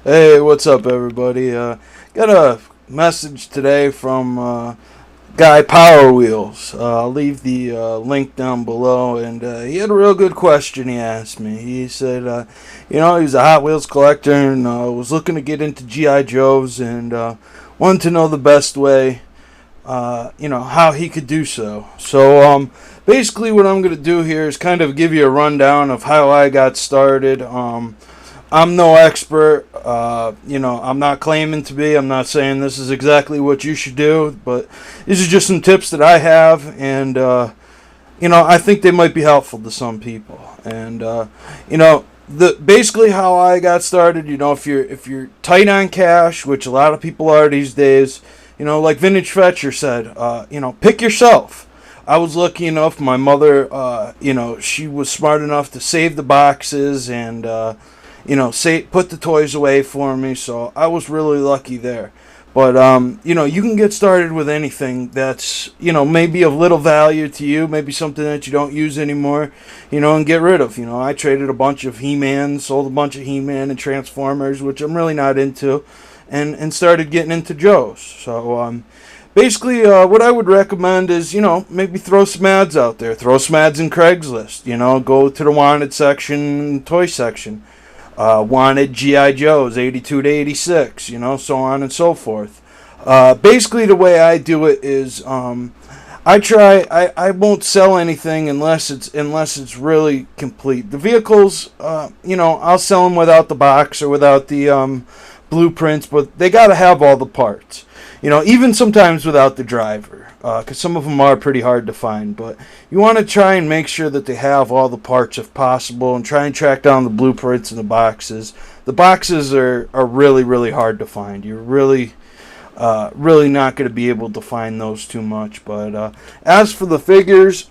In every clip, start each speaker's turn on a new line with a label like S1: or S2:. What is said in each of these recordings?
S1: Hey, what's up, everybody? Got a message today from Guy Power Wheels. I'll leave the link down below, and he had a real good question he asked me. He said, he's a Hot Wheels collector and was looking to get into G.I. Joes and wanted to know the best way, how he could do so. So, basically, what I'm going to do here is kind of give you a rundown of how I got started. I'm no expert. I'm not claiming to be. I'm not saying this is exactly what you should do, but these are just some tips that I have, and I think they might be helpful to some people. And the basically how I got started. If you're tight on cash, which a lot of people are these days, like Vintage Fetcher said, pick yourself. I was lucky enough. My mother, she was smart enough to save the boxes and put the toys away for me, so I was really lucky there. But, you can get started with anything that's, maybe of little value to you, maybe something that you don't use anymore, and get rid of. I traded a bunch of He-Man, sold a bunch of He-Man and Transformers, which I'm really not into, and started getting into Joes. So, basically, what I would recommend is, maybe throw some ads out there. Throw some ads in Craigslist, go to the wanted section, toy section. Wanted G.I. Joes 82 to 86, so on and so forth. Basically, the way I do it is I won't sell anything unless it's really complete. The vehicles, I'll sell them without the box or without the blueprints, but they got to have all the parts. Even sometimes without the driver, because some of them are pretty hard to find. But you want to try and make sure that they have all the parts if possible, and try and track down the blueprints and the boxes. The boxes are really, really hard to find. You're really not going to be able to find those too much. But as for the figures,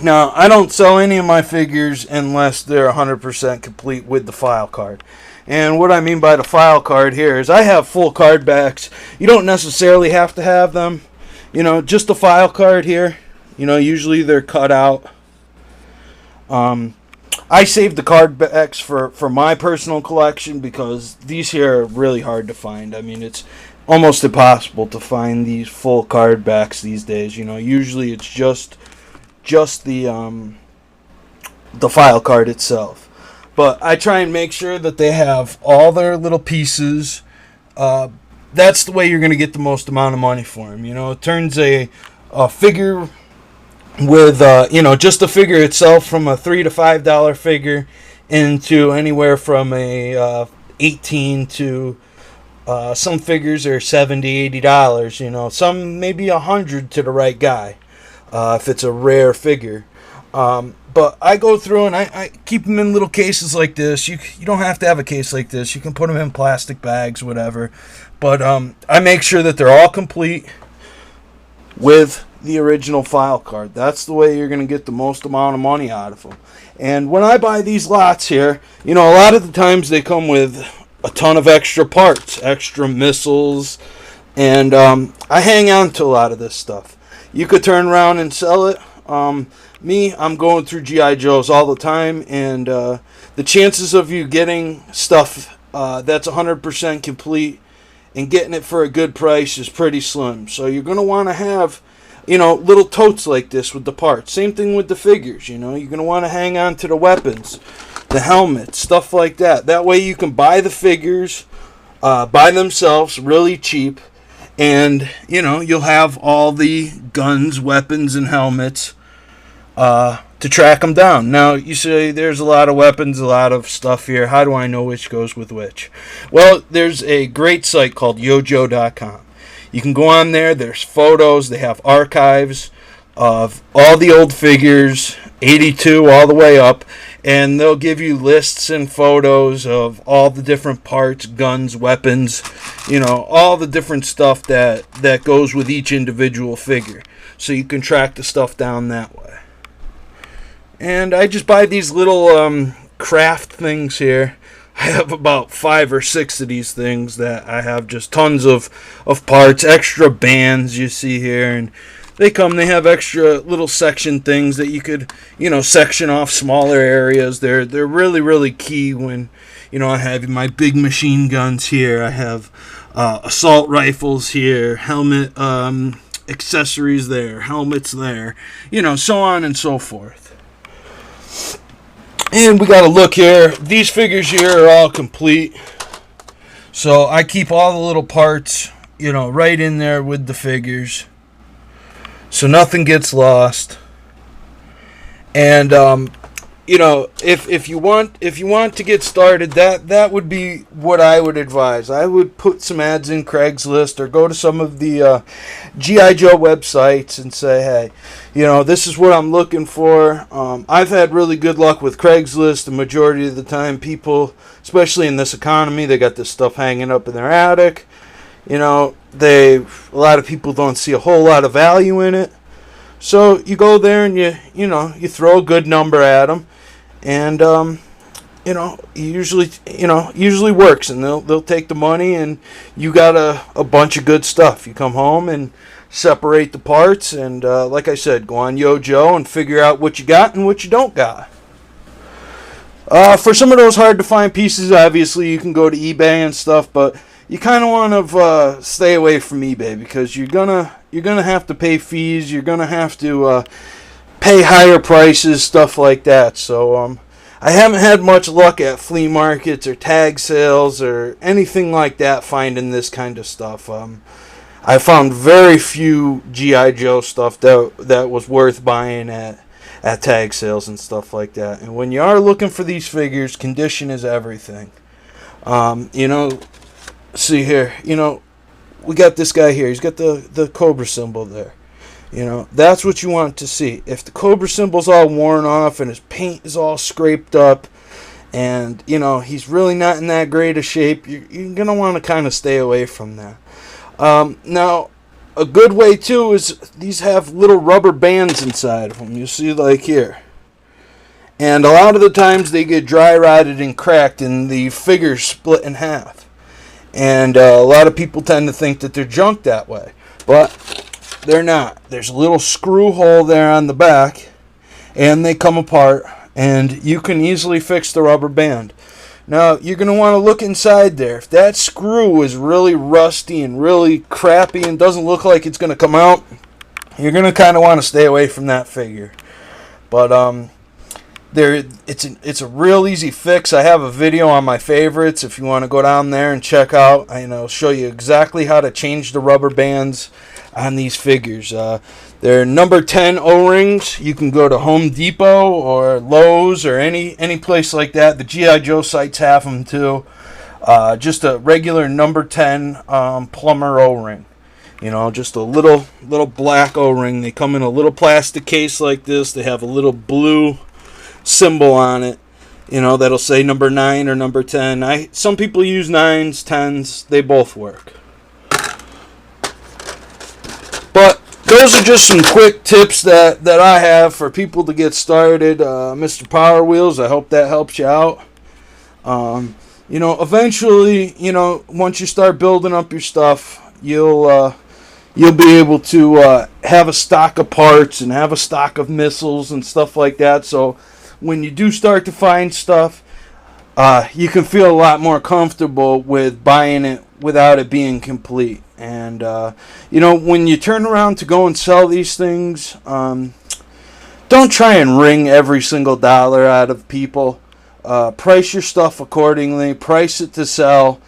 S1: now I don't sell any of my figures unless they're 100% complete with the file card. And what I mean by the file card here is I have full card backs. You don't necessarily have to have them. Just the file card here. Usually they're cut out. I saved the card backs for my personal collection because these here are really hard to find. I mean, it's almost impossible to find these full card backs these days. Usually it's just the file card itself. But I try and make sure that they have all their little pieces. That's the way you're going to get the most amount of money for them. It turns a figure with, just the figure itself from a $3 to $5 figure into anywhere from a 18 to some figures are $70, $80. Some maybe $100 to the right guy if it's a rare figure. But I go through and I keep them in little cases like this. You don't have to have a case like this. You can put them in plastic bags, whatever. But I make sure that they're all complete with the original file card. That's the way you're going to get the most amount of money out of them. And when I buy these lots here, a lot of the times they come with a ton of extra parts, extra missiles. And I hang on to a lot of this stuff. You could turn around and sell it. I'm going through G.I. Joes all the time, and the chances of you getting stuff that's 100% complete and getting it for a good price is pretty slim. So you're going to want to have, little totes like this with the parts. Same thing with the figures, you're going to want to hang on to the weapons, the helmets, stuff like that. That way you can buy the figures by themselves really cheap, and, you'll have all the guns, weapons, and helmets to track them down. Now, you say there's a lot of weapons, a lot of stuff here. How do I know which goes with which? Well, there's a great site called yojo.com. You can go on there. There's photos. They have archives of all the old figures, 82 all the way up, and they'll give you lists and photos of all the different parts, guns, weapons, all the different stuff that goes with each individual figure. So you can track the stuff down that way. And I just buy these little craft things here. I have about 5 or 6 of these things that I have just tons of parts, extra bands you see here, and they come. They have extra little section things that you could, section off smaller areas. They're really, really key when, I have my big machine guns here. I have assault rifles here, helmet accessories there, helmets there, so on and so forth. And we got to look here. These figures here are all complete. So I keep all the little parts, right in there with the figures, so nothing gets lost. And if you want to get started, that would be what I would advise. I would put some ads in Craigslist or go to some of the G.I. Joe websites and say, hey, this is what I'm looking for. I've had really good luck with Craigslist. The majority of the time, people, especially in this economy, they got this stuff hanging up in their attic. A lot of people don't see a whole lot of value in it. So you go there and you throw a good number at them, and usually works, and they'll take the money, and you got a bunch of good stuff. You come home and separate the parts, and like I said, go on YoJoe and figure out what you got and what you don't got. For some of those hard to find pieces, obviously you can go to eBay and stuff, but you kind of want to stay away from eBay, because you're gonna have to pay fees. You're gonna have to pay higher prices, stuff like that. So I haven't had much luck at flea markets or tag sales or anything like that finding this kind of stuff. I found very few G.I. Joe stuff that was worth buying at tag sales and stuff like that. And when you are looking for these figures, condition is everything. See here, we got this guy here. He's got the Cobra symbol there. That's what you want to see. If the Cobra symbol's all worn off and his paint is all scraped up, and he's really not in that great a shape, you're gonna want to kind of stay away from that. Now, a good way too is these have little rubber bands inside of them. You see, like here. And a lot of the times they get dry rotted and cracked, and the figure's split in half. And a lot of people tend to think that they're junk that way, but they're not. There's a little screw hole there on the back, and they come apart, and you can easily fix the rubber band. Now, you're going to want to look inside there. If that screw is really rusty and really crappy and doesn't look like it's going to come out, you're going to kind of want to stay away from that figure. But it's a real easy fix. I have a video on my favorites if you want to go down there and check out. I'll show you exactly how to change the rubber bands on these figures. They're number 10 O-rings. You can go to Home Depot or Lowe's or any place like that. The G.I. Joe sites have them too. Just a regular number 10 plumber O-ring. Just a little black O-ring. They come in a little plastic case like this. They have a little blue symbol on it, that'll say number 9 or number 10. Some people use 9s, 10s. They both work. But those are just some quick tips that I have for people to get started. Mr. Power Wheels, I hope that helps you out. Eventually, once you start building up your stuff, you'll be able to have a stock of parts and have a stock of missiles and stuff like that. So when you do start to find stuff, you can feel a lot more comfortable with buying it without it being complete. And when you turn around to go and sell these things, don't try and wring every single dollar out of people. Price your stuff accordingly. Price it to sell.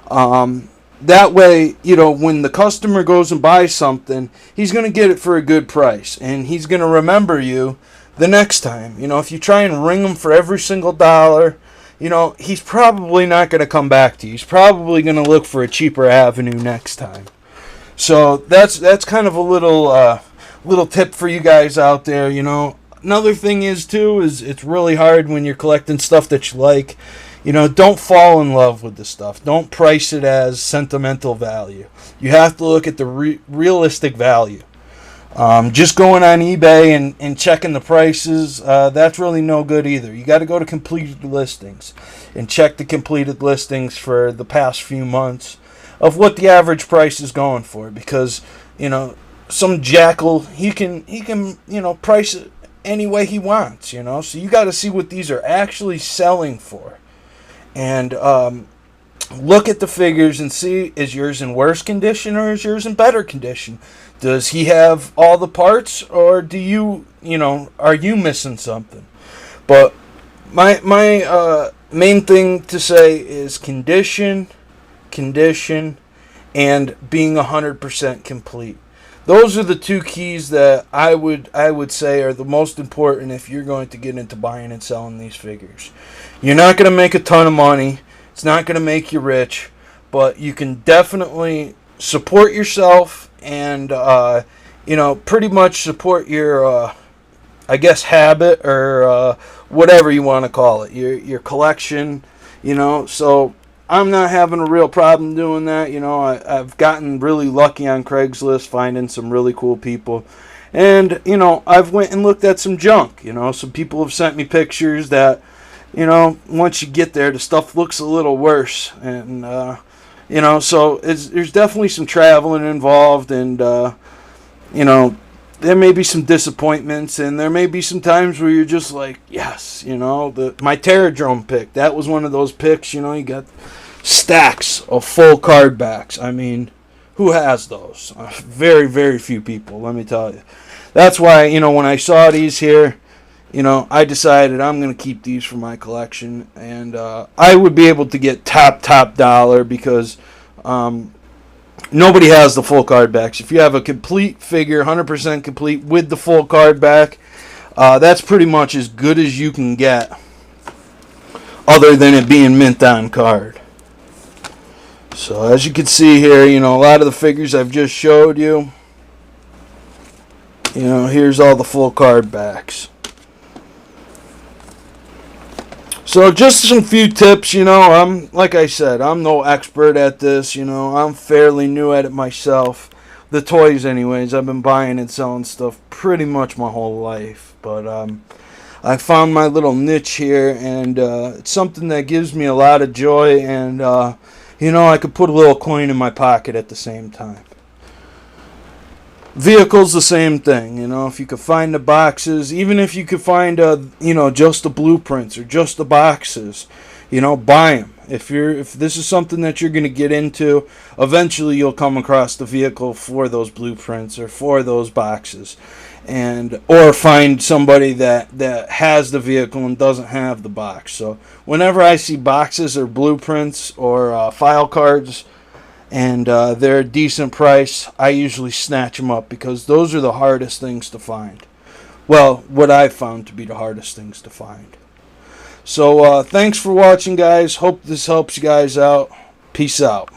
S1: That way, when the customer goes and buys something, he's going to get it for a good price, and he's going to remember you the next time. If you try and wring him for every single dollar, he's probably not going to come back to you. He's probably going to look for a cheaper avenue next time. So that's kind of a little tip for you guys out there. Another thing is it's really hard when you're collecting stuff that you like. Don't fall in love with the stuff. Don't price it as sentimental value. You have to look at the realistic value. Just going on eBay and checking the prices, that's really no good either. You got to go to completed listings and check the completed listings for the past few months of what the average price is going for, because some jackal, he can price it any way he wants. So you got to see what these are actually selling for, and look at the figures and see, is yours in worse condition or is yours in better condition? Does he have all the parts, or are you missing something? But my main thing to say is condition, and being 100% complete. Those are the two keys that I would say are the most important if you're going to get into buying and selling these figures. You're not going to make a ton of money. It's not going to make you rich, but you can definitely support yourself and pretty much support your habit, or whatever you want to call it, your collection. So I'm not having a real problem doing that. I've gotten really lucky on Craigslist finding some really cool people. And, I've went and looked at some junk. Some people have sent me pictures that, once you get there, the stuff looks a little worse. And, so there's definitely some traveling involved. And, there may be some disappointments. And there may be some times where you're just like, yes, my Terradrome pick. That was one of those picks, you got stacks of full card backs. I mean, who has those? Very, very few people, let me tell you. That's why, when I saw these here, I decided I'm going to keep these for my collection. And I would be able to get top dollar because nobody has the full card backs. If you have a complete figure, 100% complete with the full card back, that's pretty much as good as you can get, other than it being mint on card. So as you can see here, a lot of the figures I've just showed you, here's all the full card backs. So just some few tips, like I said, I'm no expert at this, I'm fairly new at it myself. The toys anyways, I've been buying and selling stuff pretty much my whole life. But I found my little niche here, and it's something that gives me a lot of joy, and I could put a little coin in my pocket at the same time. Vehicles, the same thing. If you could find the boxes, even if you could find just the blueprints or just the boxes, buy them. If this is something that you're going to get into, eventually you'll come across the vehicle for those blueprints or for those boxes, or find somebody that has the vehicle and doesn't have the box. So whenever I see boxes or blueprints or file cards, and they're a decent price, I usually snatch them up, because those are the hardest things to find. Well, what I've found to be the hardest things to find. So thanks for watching, guys. Hope this helps you guys out. Peace out.